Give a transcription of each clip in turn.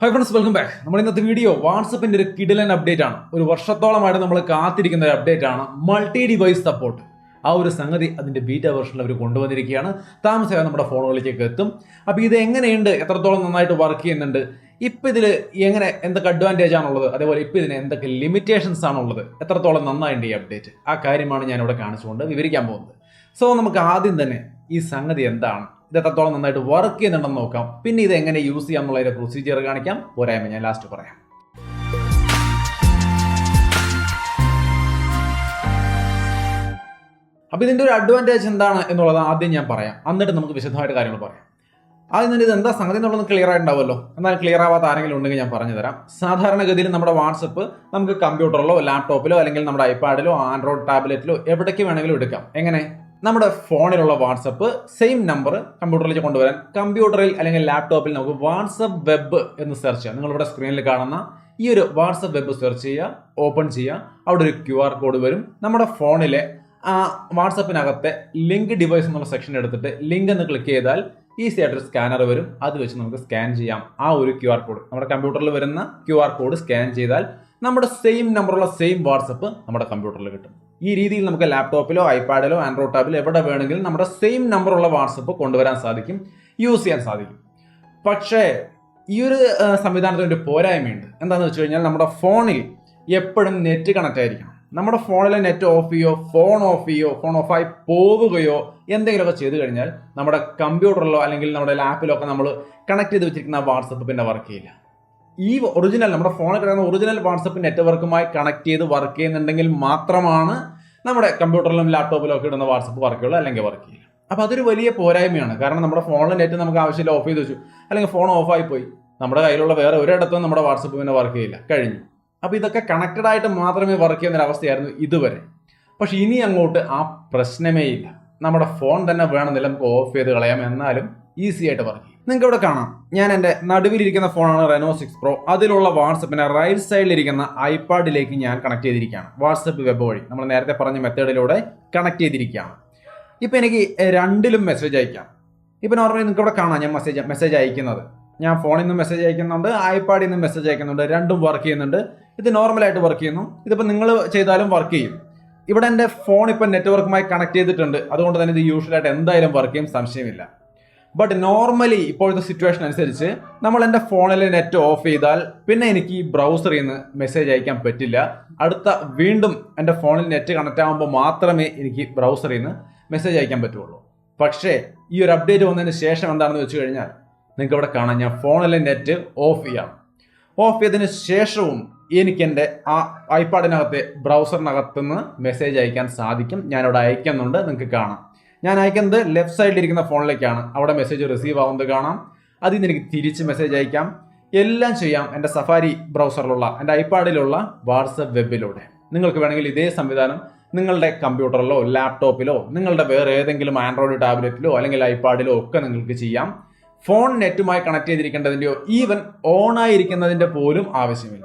Hi friends, welcome back. നമ്മുടെ ഇന്നത്തെ video വാട്സപ്പിന്റെ ഒരു കിടിലൻ അപ്ഡേറ്റ് ആണ്. ഒരു വർഷത്തോളമായിട്ട് നമ്മൾ കാത്തിരിക്കുന്ന ഒരു അപ്ഡേറ്റ് ആണ്. Multi device support. ആ ഒരു സംഗതി അതിന്റെ ബീറ്റ വെർഷനിൽ അവർ കൊണ്ടുവന്നിരിക്കുകയാണ്. താമസിയാതെ നമ്മുടെ ഫോണുകളിലേക്ക് എത്തും. അപ്പോൾ ഇത് എങ്ങനെയുണ്ട്, എത്രത്തോളം നന്നായിട്ട് വർക്ക് ചെയ്യുന്നുണ്ട്, ഇപ്പം ഇതിൽ എങ്ങനെ എന്തൊക്കെ അഡ്വാൻറ്റേജ് ആണുള്ളത്, അതേപോലെ ഇപ്പം ഇതിന് എന്തൊക്കെ ലിമിറ്റേഷൻസ് ആണുള്ളത്, എത്രത്തോളം നന്നായിട്ട് ഈ അപ്ഡേറ്റ്, ആ കാര്യമാണ് ഞാൻ ഇവിടെ കാണിച്ചുകൊണ്ട് വിവരിക്കാൻ പോകുന്നത്. സോ നമുക്ക് ആദ്യം തന്നെ ഈ സംഗതി എന്താണ്, ഇത് എത്രത്തോളം നന്നായിട്ട് വർക്ക് ചെയ്യുന്നുണ്ടെന്ന് നോക്കാം. പിന്നെ ഇത് എങ്ങനെ യൂസ് ചെയ്യാം എന്നുള്ളതിന്റെ പ്രൊസീജിയർ കാണിക്കാം. പോരായ്മ ഞാൻ ലാസ്റ്റ് പറയാം. അപ്പൊ ഇതിന്റെ ഒരു അഡ്വാൻറ്റേജ് എന്താണ് എന്നുള്ളത് ആദ്യം ഞാൻ പറയാം, എന്നിട്ട് നമുക്ക് വിശദമായിട്ട് കാര്യങ്ങൾ പറയാം. ആദ്യം തന്നെ ഇത് എന്താ സംഗതി എന്നുള്ളത് ക്ലിയർ ആയിട്ടുണ്ടാവുമല്ലോ. എന്നാൽ ക്ലിയർ ആവാത്ത ആരെങ്കിലും ഉണ്ടെങ്കിൽ ഞാൻ പറഞ്ഞു തരാം. സാധാരണഗതിയിൽ നമ്മുടെ വാട്സപ്പ് നമുക്ക് കമ്പ്യൂട്ടറിലോ ലാപ്ടോപ്പിലോ അല്ലെങ്കിൽ നമ്മുടെ ഐപാഡിലോ ആൻഡ്രോയിഡ് ടാബ്ലറ്റിലോ എവിടേക്ക് വേണമെങ്കിലും എടുക്കാം. എങ്ങനെ? നമ്മുടെ ഫോണിലുള്ള വാട്സപ്പ് സെയിം നമ്പർ കമ്പ്യൂട്ടറിലേക്ക് കൊണ്ടുവരാൻ കമ്പ്യൂട്ടറിൽ അല്ലെങ്കിൽ ലാപ്ടോപ്പിൽ നമുക്ക് വാട്സപ്പ് വെബ് എന്ന് സെർച്ച് ചെയ്യാം. നിങ്ങളിവിടെ സ്ക്രീനിൽ കാണുന്ന ഈ ഒരു വാട്സപ്പ് വെബ് സെർച്ച് ചെയ്യുക, ഓപ്പൺ ചെയ്യുക. അവിടെ ഒരു QR കോഡ് വരും. നമ്മുടെ ഫോണിലെ ആ വാട്സപ്പിനകത്തെ ലിങ്ക് ഡിവൈസ് എന്നുള്ള സെക്ഷൻ എടുത്തിട്ട് ലിങ്ക് എന്ന് ക്ലിക്ക് ചെയ്താൽ ഈസി ആയിട്ടൊരു സ്കാനർ വരും. അത് വെച്ച് നമുക്ക് സ്കാൻ ചെയ്യാം. ആ ഒരു QR കോഡ് നമ്മുടെ കമ്പ്യൂട്ടറിൽ വരുന്ന QR കോഡ് സ്കാൻ ചെയ്താൽ നമ്മുടെ സെയിം നമ്പറുള്ള സെയിം വാട്സപ്പ് നമ്മുടെ കമ്പ്യൂട്ടറിൽ കിട്ടും. ഈ രീതിയിൽ നമുക്ക് ലാപ്ടോപ്പിലോ ഐപാഡിലോ ആൻഡ്രോയിഡ് ടാബിലോ എവിടെ വേണമെങ്കിലും നമ്മുടെ സെയിം നമ്പറുള്ള വാട്സപ്പ് കൊണ്ടുവരാൻ സാധിക്കും, യൂസ് ചെയ്യാൻ സാധിക്കും. പക്ഷേ ഈ ഒരു സംവിധാനത്തിന് ഒരു പോരായ്മയുണ്ട്. എന്താണെന്ന് വെച്ച് കഴിഞ്ഞാൽ നമ്മുടെ ഫോണിൽ എപ്പോഴും നെറ്റ് കണക്ട് ആയിരിക്കണം. നമ്മുടെ ഫോണിലെ നെറ്റ് ഓഫ് ചെയ്യോ ഫോൺ ഓഫായി പോവുകയോ എന്തെങ്കിലുമൊക്കെ ചെയ്തു കഴിഞ്ഞാൽ നമ്മുടെ കമ്പ്യൂട്ടറിലോ അല്ലെങ്കിൽ നമ്മുടെ ലാപ്പിലോ ഒക്കെ നമ്മൾ കണക്ട് ചെയ്ത് വെച്ചിരിക്കുന്ന വാട്സപ്പ് പിന്നെ വർക്ക് ചെയ്യില്ല. ഈ ഒറിജിനൽ നമ്മുടെ ഫോണിൽ കിടക്കുന്ന ഒറിജിനൽ വാട്സപ്പ് നെറ്റ്വർക്കുമായി കണക്ട് ചെയ്ത് വർക്ക് ചെയ്യുന്നുണ്ടെങ്കിൽ മാത്രമാണ് നമ്മുടെ കമ്പ്യൂട്ടറിലും ലാപ്ടോപ്പിലും ഒക്കെ ഇടുന്ന വാട്സപ്പ് വർക്ക് ചെയ്യുള്ളൂ, അല്ലെങ്കിൽ വർക്ക് ചെയ്യില്ല. അപ്പോൾ അതൊരു വലിയ പോരായ്മയാണ്. കാരണം നമ്മുടെ ഫോണിലെ നെറ്റ് നമുക്ക് ആവശ്യമില്ല, ഓഫ് ചെയ്ത് വെച്ചു, അല്ലെങ്കിൽ ഫോൺ ഓഫായി പോയി, നമ്മുടെ കയ്യിലുള്ള വേറെ ഒരിടത്തും നമ്മുടെ വാട്സപ്പ് പിന്നെ വർക്ക് ചെയ്യില്ല, കഴിഞ്ഞു. അപ്പോൾ ഇതൊക്കെ കണക്റ്റഡ് ആയിട്ട് മാത്രമേ വർക്ക് ചെയ്യുന്ന ഒരു അവസ്ഥയായിരുന്നു ഇതുവരെ. പക്ഷെ ഇനി അങ്ങോട്ട് ആ പ്രശ്നമേ ഇല്ല. നമ്മുടെ ഫോൺ തന്നെ വേണമെന്നില്ല, നമുക്ക് ഓഫ് ചെയ്ത് കളയാം, എന്നാലും ഈസി ആയിട്ട് വർക്ക് ചെയ്യും. നിങ്ങൾക്ക് ഇവിടെ കാണാം, ഞാൻ എൻ്റെ നടുവിലിരിക്കുന്ന ഫോണാണ് Reno 6 Pro. അതിലുള്ള വാട്സപ്പിനെ റൈറ്റ് സൈഡിലിരിക്കുന്ന ഐപാഡിലേക്ക് ഞാൻ കണക്ട് ചെയ്തിരിക്കുകയാണ്. വാട്സപ്പ് വെബ് വഴി നമ്മൾ നേരത്തെ പറഞ്ഞ മെത്തേഡിലൂടെ കണക്ട് ചെയ്തിരിക്കുകയാണ്. ഇപ്പം എനിക്ക് രണ്ടിലും മെസ്സേജ് അയക്കാം. ഇപ്പം നോർമലി നിങ്ങൾക്ക് ഇവിടെ കാണാം ഞാൻ മെസ്സേജ് അയക്കുന്നത്. ഞാൻ ഫോണിൽ നിന്നും മെസ്സേജ് അയക്കുന്നുണ്ട്, ഐപാഡിൽ നിന്നും മെസ്സേജ് അയക്കുന്നുണ്ട്. രണ്ടും വർക്ക് ചെയ്യുന്നുണ്ട്. ഇത് നോർമലായിട്ട് വർക്ക് ചെയ്യുന്നു. ഇതിപ്പോൾ നിങ്ങൾ ചെയ്താലും വർക്ക് ചെയ്യും. ഇവിടെ എൻ്റെ ഫോൺ ഇപ്പം നെറ്റ്വർക്കുമായി കണക്ട് ചെയ്തിട്ടുണ്ട്. അതുകൊണ്ട് തന്നെ ഇത് യൂഷ്വലായിട്ട് എന്തായാലും വർക്ക് ചെയ്യും, സംശയമില്ല. ബട്ട് നോർമലി ഇപ്പോഴത്തെ സിറ്റുവേഷൻ അനുസരിച്ച് നമ്മൾ എൻ്റെ ഫോണിൽ നെറ്റ് ഓഫ് ചെയ്താൽ പിന്നെ എനിക്ക് ഈ ബ്രൗസറിൽ നിന്ന് മെസ്സേജ് അയക്കാൻ പറ്റില്ല. വീണ്ടും എൻ്റെ ഫോണിൽ നെറ്റ് കണക്ട് ആകുമ്പോൾ മാത്രമേ എനിക്ക് ബ്രൗസറിൽ നിന്ന് മെസ്സേജ് അയക്കാൻ പറ്റുള്ളൂ. പക്ഷേ ഈ ഒരു അപ്ഡേറ്റ് വന്നതിന് ശേഷം എന്താണെന്ന് വെച്ച് കഴിഞ്ഞാൽ നിങ്ങൾക്ക് ഇവിടെ കാണാം, ഞാൻ ഫോണിലെ നെറ്റ് ഓഫ് ചെയ്യാം. ഓഫ് ചെയ്തതിന് ശേഷവും എനിക്ക് എൻ്റെ ആ ഐപാഡിനകത്തെ ബ്രൗസറിനകത്തുനിന്ന് മെസ്സേജ് അയക്കാൻ സാധിക്കും. ഞാനിവിടെ അയക്കുന്നുണ്ട്, നിങ്ങൾക്ക് കാണാം. ഞാൻ അയക്കുന്നത് ലെഫ്റ്റ് സൈഡിലിരിക്കുന്ന ഫോണിലേക്കാണ്. അവിടെ മെസ്സേജ് റിസീവ് ആവുന്നത് കാണാം. അതിൽ നിന്ന് എനിക്ക് തിരിച്ച് മെസ്സേജ് അയക്കാം, എല്ലാം ചെയ്യാം എൻ്റെ സഫാരി ബ്രൗസറിലുള്ള എൻ്റെ ഐപാഡിലുള്ള വാട്സപ്പ് വെബിലൂടെ. നിങ്ങൾക്ക് വേണമെങ്കിൽ ഇതേ സംവിധാനം നിങ്ങളുടെ കമ്പ്യൂട്ടറിലോ ലാപ്ടോപ്പിലോ നിങ്ങളുടെ വേറെ ഏതെങ്കിലും ആൻഡ്രോയിഡ് ടാബ്ലറ്റിലോ അല്ലെങ്കിൽ ഐപാഡിലോ ഒക്കെ നിങ്ങൾക്ക് ചെയ്യാം. ഫോൺ നെറ്റുമായി കണക്ട് ചെയ്തിരിക്കേണ്ടതിൻ്റെയോ ഈവൻ ഓൺ ആയിരിക്കുന്നതിൻ്റെ പോലും ആവശ്യമില്ല.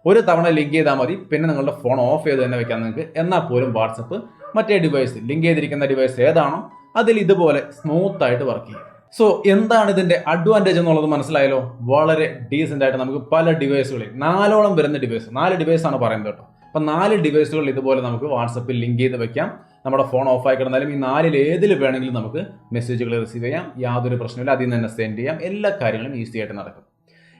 ഒരു തവണ ലിങ്ക് ചെയ്താൽ മതി, പിന്നെ നിങ്ങളുടെ ഫോൺ ഓഫ് ചെയ്ത് തന്നെ വെക്കാം നിങ്ങൾക്ക്. എന്നാൽ പോലും വാട്സപ്പ് മറ്റേ ഡിവൈസ്, ലിങ്ക് ചെയ്തിരിക്കുന്ന ഡിവൈസ് ഏതാണോ അതിൽ ഇതുപോലെ സ്മൂത്ത് ആയിട്ട് വർക്ക് ചെയ്യും. സോ എന്താണ് ഇതിന്റെ അഡ്വാൻറ്റേജ് എന്നുള്ളത് മനസ്സിലായല്ലോ. വളരെ ഡീസെന്റ് ആയിട്ട് നമുക്ക് പല ഡിവൈസുകളിൽ 4ഓളം വരുന്ന ഡിവൈസ്, 4 ഡിവൈസാണ് പറയുന്നത് കേട്ടോ. അപ്പം 4 ഡിവൈസുകളിൽ ഇതുപോലെ നമുക്ക് വാട്സപ്പിൽ ലിങ്ക് ചെയ്ത് വെക്കാം. നമ്മുടെ ഫോൺ ഓഫ് ആയി കിടന്നാലും ഈ 4ൽ ഏതിൽ വേണമെങ്കിലും നമുക്ക് മെസ്സേജുകൾ റിസീവ് ചെയ്യാം. യാതൊരു പ്രശ്നമില്ല, അതിൽ നിന്ന് തന്നെ സെൻഡ് ചെയ്യാം. എല്ലാ കാര്യങ്ങളും ഈസി ആയിട്ട് നടക്കും.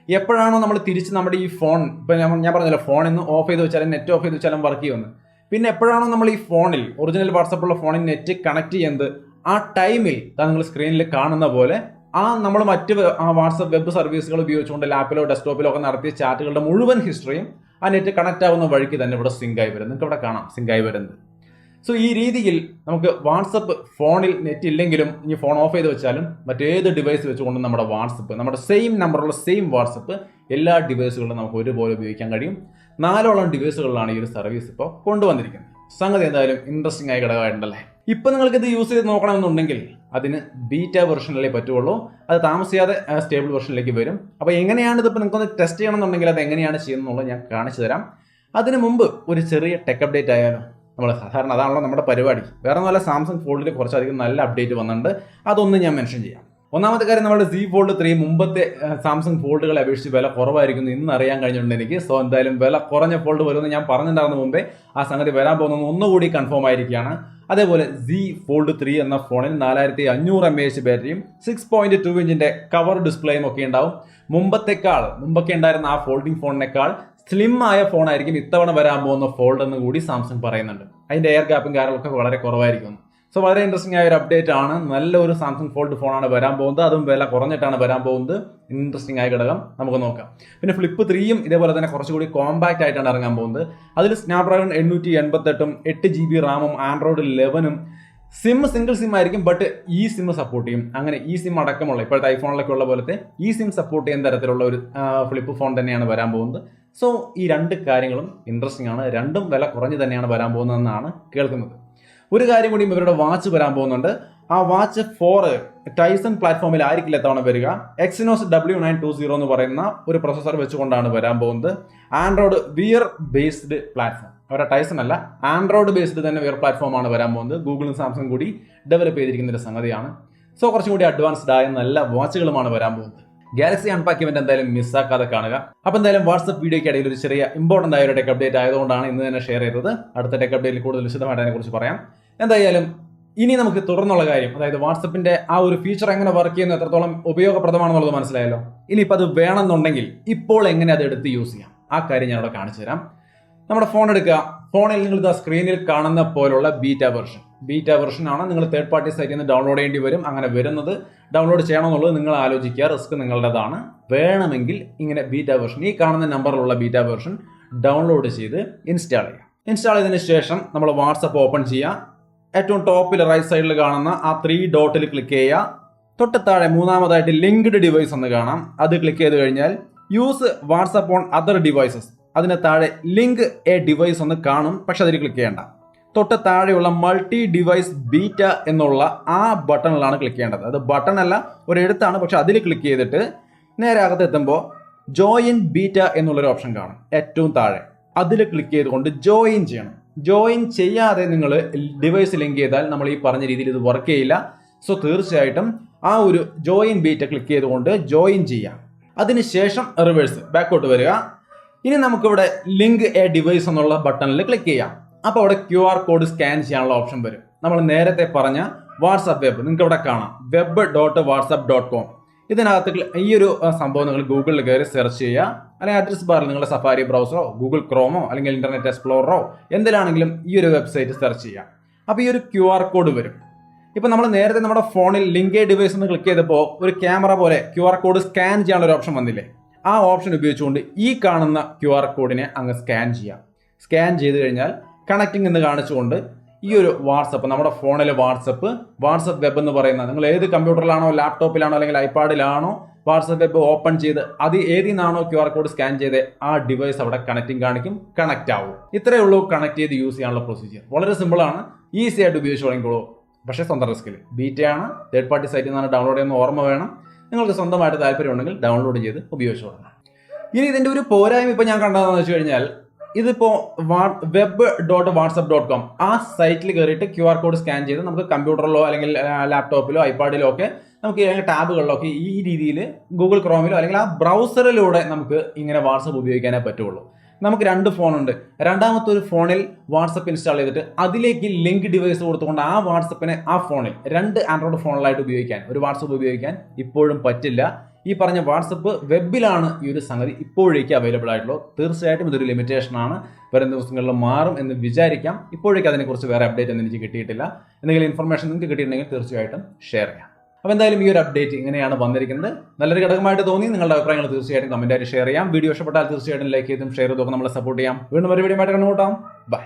എപ്പോഴാണോ നമ്മൾ തിരിച്ച് നമ്മുടെ ഈ ഫോൺ, ഇപ്പം ഞാൻ പറഞ്ഞല്ലോ, ഫോണിൽ നിന്ന് ഓഫ് ചെയ്ത് വെച്ചാലും നെറ്റ് ഓഫ് ചെയ്ത് വെച്ചാലും വർക്ക് ചെയ്യുമെന്ന്. പിന്നെ എപ്പോഴാണോ നമ്മൾ ഈ ഫോണിൽ ഒറിജിനൽ വാട്സപ്പുള്ള ഫോണിൽ നെറ്റ് കണക്ട് ചെയ്യുന്നത്, ആ ടൈമിൽ നിങ്ങൾ സ്ക്രീനിൽ കാണുന്ന പോലെ നമ്മൾ മറ്റ് വാട്സപ്പ് വെബ് സർവീസുകൾ ഉപയോഗിച്ചുകൊണ്ട് ലാപ്പിലോ ഡെസ്ക്ടോപ്പിലോ ഒക്കെ നടത്തിയ ചാറ്റുകളുടെ മുഴുവൻ ഹിസ്റ്ററിയും ആ നെറ്റ് കണക്ട് ആവുന്ന വഴിക്ക് തന്നെ ഇവിടെ സിങ്ക് ആയി വരും. നിങ്ങൾക്ക് ഇവിടെ കാണാം സിങ്ക് ആയി വരുന്നത്. സോ ഈ രീതിയിൽ നമുക്ക് വാട്സപ്പ് ഫോണിൽ നെറ്റ് ഇല്ലെങ്കിലും ഇനി ഫോൺ ഓഫ് ചെയ്ത് വെച്ചാലും മറ്റേത് ഡിവൈസ് വെച്ചുകൊണ്ട് നമ്മുടെ വാട്സപ്പ്, നമ്മുടെ സെയിം നമ്പറുള്ള സെയിം വാട്സപ്പ് എല്ലാ ഡിവൈസുകളിലും നമുക്ക് ഒരുപോലെ ഉപയോഗിക്കാൻ കഴിയും. 4ഓളം ഡിവൈസുകളിലാണ് ഈ ഒരു സർവീസ് ഇപ്പോൾ കൊണ്ടുവന്നിരിക്കുന്നത്. സംഗതി എന്തായാലും ഇൻട്രസ്റ്റിംഗ് ആയ ഘടകമായിട്ടുണ്ടല്ലേ. ഇപ്പം നിങ്ങൾക്ക് ഇത് യൂസ് ചെയ്ത് നോക്കണമെന്നുണ്ടെങ്കിൽ അതിന് ബീറ്റ വെർഷനിലേ പറ്റുള്ളൂ. അത് താമസിയാതെ സ്റ്റേബിൾ വെർഷനിലേക്ക് വരും. അപ്പോൾ എങ്ങനെയാണ് ഇതിപ്പോൾ നിങ്ങൾക്കൊന്ന് ടെസ്റ്റ് ചെയ്യണമെന്നുണ്ടെങ്കിൽ അത് എങ്ങനെയാണ് ചെയ്യുന്നത് ഞാൻ കാണിച്ചു തരാം. അതിന് മുമ്പ് ഒരു ചെറിയ ടെക് അപ്ഡേറ്റ് ആയാലും. നമ്മൾ സാധാരണ അതാണല്ലോ നമ്മുടെ പരിപാടി. വേറെ നല്ല സാംസങ് ഫോൾഡിൽ കുറച്ചധികം നല്ല അപ്ഡേറ്റ് വന്നിട്ടുണ്ട്. അതൊന്നും ഞാൻ മെൻഷൻ ചെയ്യാം. ഒന്നാമത്തെ കാര്യം നമ്മുടെ Z Fold 3 മുമ്പത്തെ സാംസങ് ഫോൾഡുകളെ അപേക്ഷിച്ച് വില കുറവായിരിക്കുന്നു ഇന്ന് അറിയാൻ കഴിഞ്ഞിട്ടുണ്ട് എനിക്ക്. സോ എന്തായാലും വില കുറഞ്ഞ ഫോൾഡ് വരുമെന്ന് ഞാൻ പറഞ്ഞിട്ടുണ്ടായിരുന്ന മുമ്പേ ആ സംഗതി വരാൻ പോകുന്നത് ഒന്നുകൂടി കൺഫേം ആയിരിക്കുകയാണ്. അതേപോലെ Z Fold 3 എന്ന ഫോണിൽ 4500 mAh ബാറ്ററിയും 6.2 ഇഞ്ചിന്റെ കവർ ഡിസ്പ്ലേയും ഒക്കെ ഉണ്ടാവും. മുമ്പൊക്കെ ഉണ്ടായിരുന്ന ആ ഫോൾഡിംഗ് ഫോണിനേക്കാൾ സ്ലിം ആയ ഫോണായിരിക്കും ഇത്തവണ വരാൻ പോകുന്ന ഫോൾഡ് എന്ന് കൂടി സാംസങ് പറയുന്നുണ്ട്. അതിന്റെ എയർ ഗ്യാപ്പും കാര്യങ്ങളൊക്കെ വളരെ കുറവായിരിക്കും. സോ വളരെ ഇൻട്രസ്റ്റിംഗ് ആയ ഒരു അപ്ഡേറ്റ് ആണ്. നല്ലൊരു സാംസങ് ഫോൾഡ് ഫോണാണ് വരാൻ പോകുന്നത്. അതും വില കുറഞ്ഞിട്ടാണ് വരാൻ പോകുന്നത്. ഇൻട്രസ്റ്റിംഗ് ആയ ഘടകം നമുക്ക് നോക്കാം. പിന്നെ ഫ്ലിപ്പ് 3യും ഇതേപോലെ തന്നെ കുറച്ചുകൂടി കോമ്പാക്ട് ആയിട്ടാണ് ഇറങ്ങാൻ പോകുന്നത്. അതിൽ സ്നാപ്ഡ്രാഗൺ 888ഉം 8GB റാമും ആൻഡ്രോയിഡ് 11ഉം സിംഗിൾ സിം ആയിരിക്കും. ബട്ട് ഈ സിം സപ്പോർട്ട് ചെയ്യും. അങ്ങനെ ഈ സിം അടക്കമുള്ള ഇപ്പോഴത്തെ ഐഫോണിലൊക്കെ ഉള്ള പോലത്തെ ഈ സിം സപ്പോർട്ട് ചെയ്യുന്ന തരത്തിലുള്ള ഒരു ഫ്ലിപ്പ് ഫോൺ തന്നെയാണ് വരാൻ പോകുന്നത്. സോ ഈ രണ്ട് കാര്യങ്ങളും ഇൻട്രസ്റ്റിംഗ് ആണ്. രണ്ടും വില കുറഞ്ഞ് തന്നെയാണ് വരാൻ പോകുന്നതെന്നാണ് കേൾക്കുന്നത്. ഒരു കാര്യം കൂടി ഇവരുടെ വാച്ച് വരാൻ പോകുന്നുണ്ട്. ആ വാച്ച് 4 ടൈസൺ പ്ലാറ്റ്ഫോമിൽ ആയിരിക്കില്ല തവണ വരിക. എക്സിനോസ് W920 എന്ന് പറയുന്ന ഒരു പ്രൊസസർ വെച്ചുകൊണ്ടാണ് വരാൻ പോകുന്നത്. ആൻഡ്രോയിഡ് വിയർ ബേസ്ഡ് പ്ലാറ്റ്ഫോം, അവരുടെ ടൈസൺ അല്ല, ആൻഡ്രോയിഡ് ബേസ്ഡ് തന്നെ വിയർ പ്ലാറ്റ്ഫോം ആണ് വരാൻ പോകുന്നത്. ഗൂഗിളും സാംസങ് കൂടി ഡെവലപ്പ് ചെയ്തിരിക്കുന്ന ഒരു സംഗതിയാണ്. സോ കുറച്ചും കൂടി അഡ്വാൻസ്ഡ് ആയ നല്ല വാച്ചുകളുമാണ് വരാൻ പോകുന്നത്. ഗാലക്സി അൺപാക്ക് ഇവന്റ് എന്തായാലും മിസ്സാക്കാതെ കാണുക. അപ്പോൾ എന്തായാലും വാട്സ്ആപ്പ് വീഡിയോയ്ക്ക് ഇടയിൽ ഒരു ചെറിയ ഇമ്പോർട്ടന്റ് ആയ ഒരു ടെക് അപ്ഡേറ്റ് ആയതുകൊണ്ടാണ് ഇന്ന് തന്നെ ഷെയർ ചെയ്തത്. അടുത്ത ടെക് അപ്ഡേറ്റിൽ കൂടുതൽ വിശദമായിട്ട് അതിനെക്കുറിച്ച് പറയാം. എന്തായാലും ഇനി നമുക്ക് തുടർന്നുള്ള കാര്യം, അതായത് വാട്സപ്പിന്റെ ആ ഒരു ഫീച്ചർ എങ്ങനെ വർക്ക് ചെയ്യുന്നു, എത്രത്തോളം ഉപയോഗപ്രദമാണെന്നുള്ളത് മനസ്സിലായല്ലോ. ഇനിയിപ്പോൾ അത് വേണമെന്നുണ്ടെങ്കിൽ ഇപ്പോൾ എങ്ങനെ അത് എടുത്ത് യൂസ് ചെയ്യാം, ആ കാര്യം ഞാൻ ഇവിടെ കാണിച്ചു തരാം. നമ്മുടെ ഫോൺ എടുക്കുക. ഫോണിൽ നിങ്ങൾ ഇതാ സ്ക്രീനിൽ കാണുന്ന പോലുള്ള ബീറ്റ വെർഷൻ ആണ്. നിങ്ങൾ തേർഡ് പാർട്ടി സൈറ്റിൽ നിന്ന് ഡൗൺലോഡ് ചെയ്യേണ്ടി വരും. അങ്ങനെ വരുന്നത് ഡൗൺലോഡ് ചെയ്യണമെന്നുള്ളത് നിങ്ങൾ ആലോചിക്കുക, റിസ്ക് നിങ്ങളുടേതാണ്. വേണമെങ്കിൽ ഇങ്ങനെ ബീറ്റ വെർഷൻ, ഈ കാണുന്ന നമ്പറിലുള്ള ബീറ്റ വെർഷൻ ഡൗൺലോഡ് ചെയ്ത് ഇൻസ്റ്റാൾ ചെയ്യുക. ഇൻസ്റ്റാൾ ചെയ്തതിന് ശേഷം നമ്മൾ വാട്സപ്പ് ഓപ്പൺ ചെയ്യുക. ഏറ്റവും ടോപ്പിൽ റൈറ്റ് സൈഡിൽ കാണുന്ന ആ 3 ഡോട്ടിൽ ക്ലിക്ക് ചെയ്യുക. തൊട്ട് താഴെ മൂന്നാമതായിട്ട് ലിങ്ക്ഡ് ഡിവൈസ് എന്ന് കാണാം. അത് ക്ലിക്ക് ചെയ്ത് കഴിഞ്ഞാൽ use WhatsApp on other devices, അതിന് താഴെ ലിങ്ക് എ ഡിവൈസ് എന്ന് കാണും. പക്ഷെ അതിൽ ക്ലിക്ക് ചെയ്യേണ്ട. തൊട്ട് താഴെയുള്ള മൾട്ടി ഡിവൈസ് ബീറ്റ എന്നുള്ള ആ ബട്ടണിലാണ് ക്ലിക്ക് ചെയ്യേണ്ടത്. അത് ബട്ടൺ അല്ല, ഒരു എഴുത്താണ്. പക്ഷെ അതിൽ ക്ലിക്ക് ചെയ്തിട്ട് നേരെ അകത്തെത്തുമ്പോൾ ജോയിൻ ബീറ്റ എന്നുള്ളൊരു ഓപ്ഷൻ കാണും ഏറ്റവും താഴെ. അതിൽ ക്ലിക്ക് ചെയ്തുകൊണ്ട് ജോയിൻ ചെയ്യണം. ജോയിൻ ചെയ്യാതെ നിങ്ങൾ ഡിവൈസ് ലിങ്ക് ചെയ്താൽ നമ്മൾ ഈ പറഞ്ഞ രീതിയിൽ ഇത് വർക്ക് ചെയ്യില്ല. സോ തീർച്ചയായിട്ടും ആ ഒരു ജോയിൻ ബീറ്റ ക്ലിക്ക് ചെയ്തുകൊണ്ട് ജോയിൻ ചെയ്യാം. അതിനുശേഷം റിവേഴ്സ് ബാക്കോട്ട് വരിക. ഇനി നമുക്കിവിടെ ലിങ്ക് എ ഡിവൈസ് എന്നുള്ള ബട്ടണിൽ ക്ലിക്ക് ചെയ്യാം. അപ്പോൾ അവിടെ QR കോഡ് സ്കാൻ ചെയ്യാനുള്ള ഓപ്ഷൻ വരും. നമ്മൾ നേരത്തെ പറഞ്ഞ വാട്സാപ്പ് വെബ് നിങ്ങൾക്ക് ഇവിടെ കാണാം, web.whatsapp.com. ഇതിനകത്ത് ഈ ഒരു സംഭവം നിങ്ങൾ ഗൂഗിളിൽ കയറി സെർച്ച് ചെയ്യുക. അല്ലെങ്കിൽ അഡ്രസ് ബാറിൽ നിങ്ങളുടെ സഫാരി ബ്രൗസറോ ഗൂഗിൾ ക്രോമോ അല്ലെങ്കിൽ ഇന്റർനെറ്റ് എക്സ്പ്ലോററോ എന്തിലാണെങ്കിലും ഈ ഒരു വെബ്സൈറ്റ് സെർച്ച് ചെയ്യുക. അപ്പോൾ ഈ ഒരു QR കോഡ് വരും. ഇപ്പോൾ നമ്മൾ നേരത്തെ നമ്മുടെ ഫോണിൽ ലിങ്ക് എ ഡിവൈസ് എന്ന് ക്ലിക്ക് ചെയ്തപ്പോൾ ഒരു ക്യാമറ പോലെ QR കോഡ് സ്കാൻ ചെയ്യാനുള്ള ഒരു ഓപ്ഷൻ വന്നില്ലേ? ആ ഓപ്ഷൻ ഉപയോഗിച്ചുകൊണ്ട് ഈ കാണുന്ന QR കോഡിനെ അങ്ങ് സ്കാൻ ചെയ്യാം. സ്കാൻ ചെയ്ത് കഴിഞ്ഞാൽ കണക്റ്റിംഗ് എന്ന് കാണിച്ചുകൊണ്ട് ഈ ഒരു വാട്സപ്പ്, നമ്മുടെ ഫോണിലെ വാട്സപ്പ് വെബ് എന്ന് പറയുന്നത്, നിങ്ങൾ ഏത് കമ്പ്യൂട്ടറിലാണോ ലാപ്ടോപ്പിലാണോ അല്ലെങ്കിൽ ഐപാഡിലാണോ വാട്സപ്പ് വെബ് ഓപ്പൺ ചെയ്ത് അത് ഏതിൽ നിന്നാണോ QR കോഡ് സ്കാൻ ചെയ്ത് ആ ഡിവൈസ് അവിടെ കണക്റ്റിംഗ് കാണിക്കും, കണക്റ്റ് ആവും. ഇത്രയേ ഉള്ളൂ കണക്ട് ചെയ്ത് യൂസ് ചെയ്യാനുള്ള പ്രൊസീജിയർ. വളരെ സിമ്പിൾ ആണ്, ഈസി ആയിട്ട് ഉപയോഗിച്ച് തുടങ്ങിക്കോളൂ. പക്ഷേ സ്വന്തം റിസ്കിൽ. ബീറ്റയാണ്, തേർഡ് പാർട്ടി സൈറ്റിൽ നിന്നാണ് ഡൗൺലോഡ് ചെയ്യുന്ന ഓർമ്മ വേണം. നിങ്ങൾക്ക് സ്വന്തമായിട്ട് താല്പര്യം ഉണ്ടെങ്കിൽ ഡൗൺലോഡ് ചെയ്ത് ഉപയോഗിച്ച് തുടങ്ങാം. ഇനി ഇതിൻ്റെ ഒരു പോരായ്മ ഇപ്പോൾ ഞാൻ കണ്ടതെന്ന് വെച്ച് കഴിഞ്ഞാൽ, ഇതിപ്പോൾ web.whatsapp.com ആ സൈറ്റിൽ കയറിയിട്ട് QR കോഡ് സ്കാൻ ചെയ്ത് നമുക്ക് കമ്പ്യൂട്ടറിലോ അല്ലെങ്കിൽ ലാപ്ടോപ്പിലോ ഐപാഡിലോ ഒക്കെ നമുക്ക് ടാബുകളിലോ ഒക്കെ ഈ രീതിയിൽ ഗൂഗിൾ ക്രോമിലോ അല്ലെങ്കിൽ ആ ബ്രൗസറിലൂടെ നമുക്ക് ഇങ്ങനെ വാട്സപ്പ് ഉപയോഗിക്കാനേ പറ്റുള്ളൂ. നമുക്ക് 2 ഫോണുണ്ട്. രണ്ടാമത്തെ ഒരു ഫോണിൽ വാട്സപ്പ് ഇൻസ്റ്റാൾ ചെയ്തിട്ട് അതിലേക്ക് ലിങ്ക് ഡിവൈസ് കൊടുത്തുകൊണ്ട് ആ വാട്സപ്പിനെ ആ ഫോണിൽ 2 ആൻഡ്രോയിഡ് ഫോണിലായിട്ട് ഉപയോഗിക്കാൻ, ഒരു വാട്സപ്പ് ഉപയോഗിക്കാൻ ഇപ്പോഴും പറ്റില്ല. ഈ പറഞ്ഞ വാട്സപ്പ് വെബിലാണ് ഈ ഒരു സംഗതി ഇപ്പോഴേക്ക് അവൈലബിൾ ആയിട്ടുള്ളൂ. തീർച്ചയായിട്ടും ഇതൊരു ലിമിറ്റേഷൻ ആണ്. വരും ദിവസങ്ങളിൽ മാറും എന്ന് വിചാരിക്കാം. ഇപ്പോഴേക്ക് അതിനെക്കുറിച്ച് വേറെ അപ്ഡേറ്റ് ഒന്നും എനിക്ക് കിട്ടിയിട്ടില്ല. എന്തെങ്കിലും ഇൻഫർമേഷൻ നിങ്ങൾക്ക് കിട്ടിയിട്ടുണ്ടെങ്കിൽ തീർച്ചയായിട്ടും ഷെയർ ചെയ്യാം. അപ്പോൾ എന്തായാലും ഈ ഒരു അപ്ഡേറ്റ് ഇങ്ങനെയാണ് വന്നിരിക്കുന്നത്. നല്ലൊരു ഘടകമായിട്ട് തോന്നി. നിങ്ങളുടെ അഭിപ്രായങ്ങൾ തീർച്ചയായിട്ടും കമന്റായിട്ട് ഷെയർ ചെയ്യാം. വീഡിയോ ഇഷ്ടപ്പെട്ടാൽ തീർച്ചയായിട്ടും ലൈക്ക് ചെയ്തും ഷെയർ ചെയ്തൊക്കെ നമ്മളെ സപ്പോർട്ട് ചെയ്യാം. വീണ്ടും ഒരു വീഡിയോ ആയിട്ട് കണ്ടുമുട്ടാം. ബൈ.